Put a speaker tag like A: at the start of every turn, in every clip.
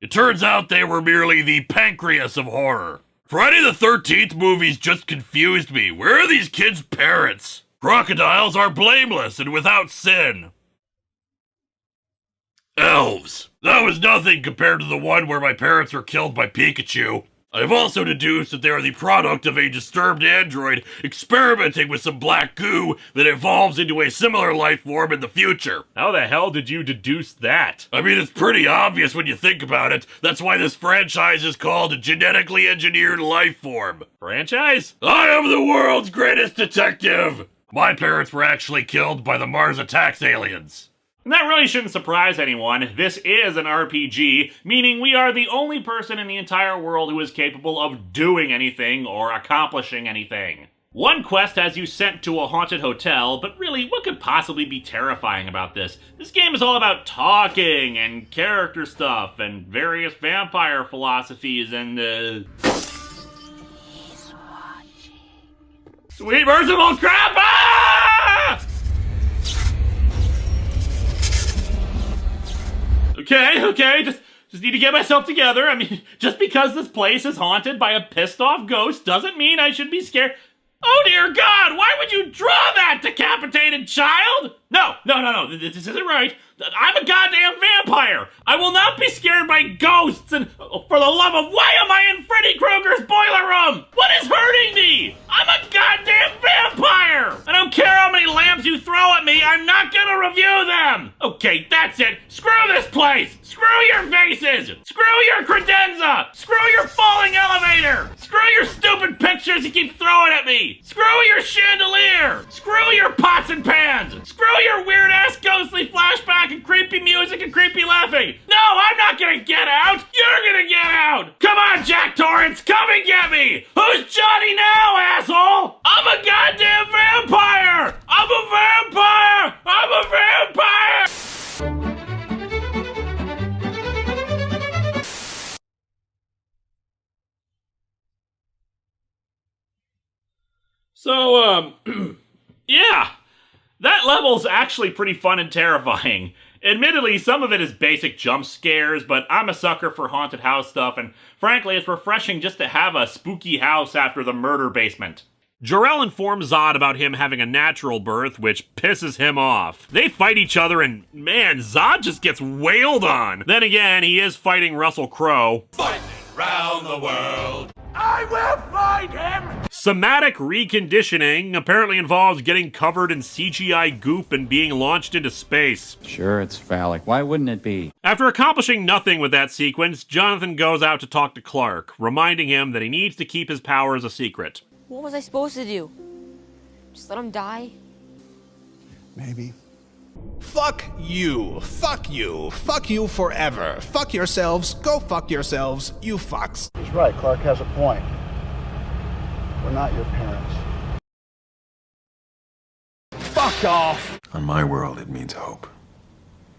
A: It turns out they were merely the pancreas of horror. Friday the 13th movies just confused me. Where are these kids' parents? Crocodiles are blameless and without sin. Elves. That was nothing compared to the one where my parents were killed by Pikachu. I've also deduced that they are the product of a disturbed android experimenting with some black goo that evolves into a similar life form in the future.
B: How the hell did you deduce that?
A: I mean, it's pretty obvious when you think about it. That's why this franchise is called a genetically engineered life form.
B: Franchise?
A: I am the world's greatest detective! My parents were actually killed by the Mars Attacks aliens.
B: And that really shouldn't surprise anyone. This is an RPG, meaning we are the only person in the entire world who is capable of doing anything or accomplishing anything. One quest has you sent to a haunted hotel, but really, what could possibly be terrifying about this? This game is all about talking and character stuff and various vampire philosophies and, Sweet merciful crap! Ah! Okay, just need to get myself together. I mean, just because this place is haunted by a pissed off ghost doesn't mean I should be scared. Oh dear God, why would you draw that decapitated child? No, this isn't right. I'm a goddamn vampire. I will not be scared by ghosts and, for the love of, why am I in Freddy Krueger's boiler room? What is hurting me? I'm a goddamn vampire. I don't care how many lamps you throw at me, I'm not gonna review them. Okay, that's it. Screw this place. Screw your vases. Screw your credenza. Screw your falling elevator. Screw your stupid pictures you keep throwing at me. Screw your chandelier. Screw your pots and pans. Screw your weird ass ghostly flashback and creepy music and creepy laughing. No, I'm not gonna get out. You're gonna get out. Come on, Jack Torrance, come and get me. Who's Johnny now, asshole? I'm a goddamn vampire. I'm a vampire. I'm a vampire. So, yeah, that level's actually pretty fun and terrifying. Admittedly, some of it is basic jump scares, but I'm a sucker for haunted house stuff, and frankly, it's refreshing just to have a spooky house after the murder basement. Jor-El informs Zod about him having a natural birth, which pisses him off. They fight each other, and man, Zod just gets wailed on. Then again, he is fighting Russell Crowe.
C: Fighting round the world. I will find him!
B: Somatic reconditioning apparently involves getting covered in CGI goop and being launched into space.
D: Sure, it's phallic. Why wouldn't it be?
B: After accomplishing nothing with that sequence, Jonathan goes out to talk to Clark, reminding him that he needs to keep his powers a secret.
E: What was I supposed to do? Just let him die?
F: Maybe.
C: Fuck you. Fuck you. Fuck you forever. Fuck yourselves. Go fuck yourselves, you fucks.
F: He's right. Clark has a point. We're not your parents.
C: Fuck off.
G: On my world, it means hope.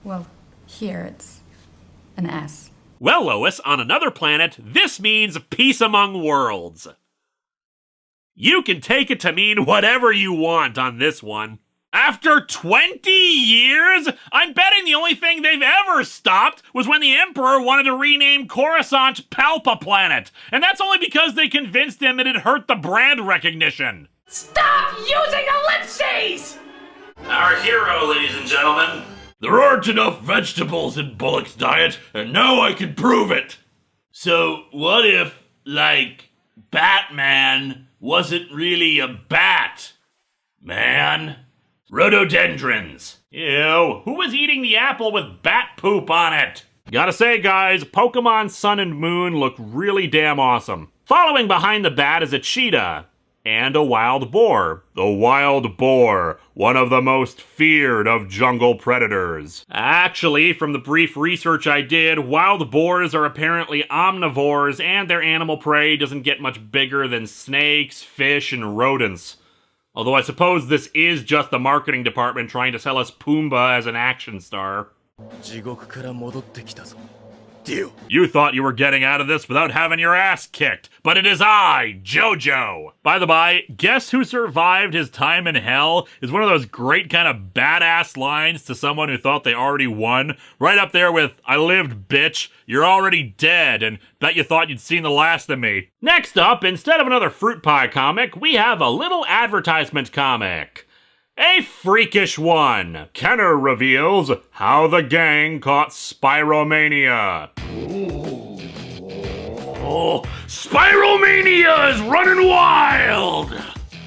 H: Well, here it's an S.
B: Well, Lois, on another planet, this means peace among worlds. You can take it to mean whatever you want on this one. After 20 years? I'm betting the only thing they've ever stopped was when the Emperor wanted to rename Coruscant Palpa Planet. And that's only because they convinced him it'd hurt the brand recognition.
I: Stop using ellipses!
A: Our hero, ladies and gentlemen. There aren't enough vegetables in Bullock's diet, and now I can prove it. So, what if, like, Batman wasn't really a bat, man? Rhododendrons.
B: Ew, who was eating the apple with bat poop on it? Gotta say, guys, Pokemon Sun and Moon look really damn awesome. Following behind the bat is a cheetah. And a wild boar. The wild boar, one of the most feared of jungle predators. Actually, from the brief research I did, wild boars are apparently omnivores and their animal prey doesn't get much bigger than snakes, fish, and rodents. Although I suppose this is just the marketing department trying to sell us Pumbaa as an action star.
C: you.
B: You thought you were getting out of this without having your ass kicked, but it is I, JoJo. By the by, guess who survived his time in hell is one of those great kind of badass lines to someone who thought they already won. Right up there with, I lived, bitch, you're already dead, and bet you thought you'd seen the last of me. Next up, instead of another fruit pie comic, we have a little advertisement comic. A freakish one. Kenner reveals how the gang caught Spiromania. Oh, Spiromania is running wild!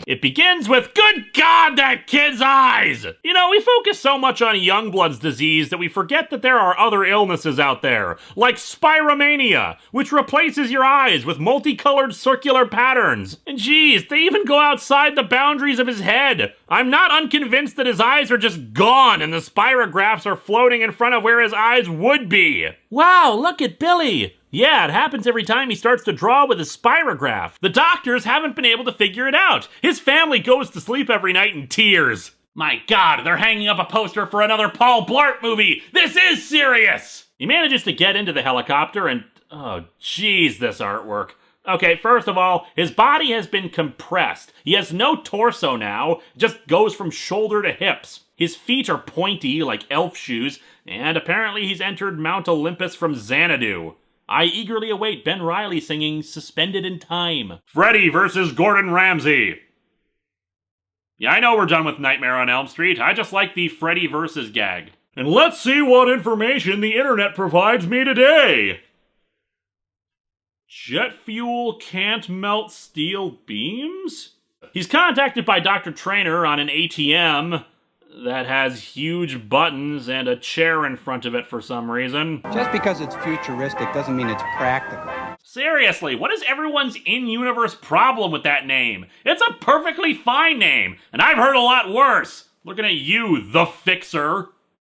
B: It begins with, good God, that kid's eyes! You know, we focus so much on Youngblood's disease that we forget that there are other illnesses out there, like Spiromania, which replaces your eyes with multicolored circular patterns. And geez, they even go outside the boundaries of his head. I'm not unconvinced that his eyes are just gone and the spirographs are floating in front of where his eyes would be. Wow, look at Billy! Yeah, it happens every time he starts to draw with his spirograph. The doctors haven't been able to figure it out. His family goes to sleep every night in tears. My God, they're hanging up a poster for another Paul Blart movie. This is serious! He manages to get into the helicopter and, oh geez, this artwork. Okay, first of all, his body has been compressed. He has no torso now, just goes from shoulder to hips. His feet are pointy like elf shoes, and apparently he's entered Mount Olympus from Xanadu. I eagerly await Ben Reilly singing Suspended in Time. Freddy versus Gordon Ramsay. Yeah, I know we're done with Nightmare on Elm Street. I just like the Freddy versus gag. And let's see what information the internet provides me today. Jet fuel can't melt steel beams? He's contacted by Dr. Trainer on an ATM that has huge buttons and a chair in front of it for some reason.
F: Just because it's futuristic doesn't mean it's practical.
B: Seriously, what is everyone's in-universe problem with that name? It's a perfectly fine name, and I've heard a lot worse. Looking at you, the Fixer.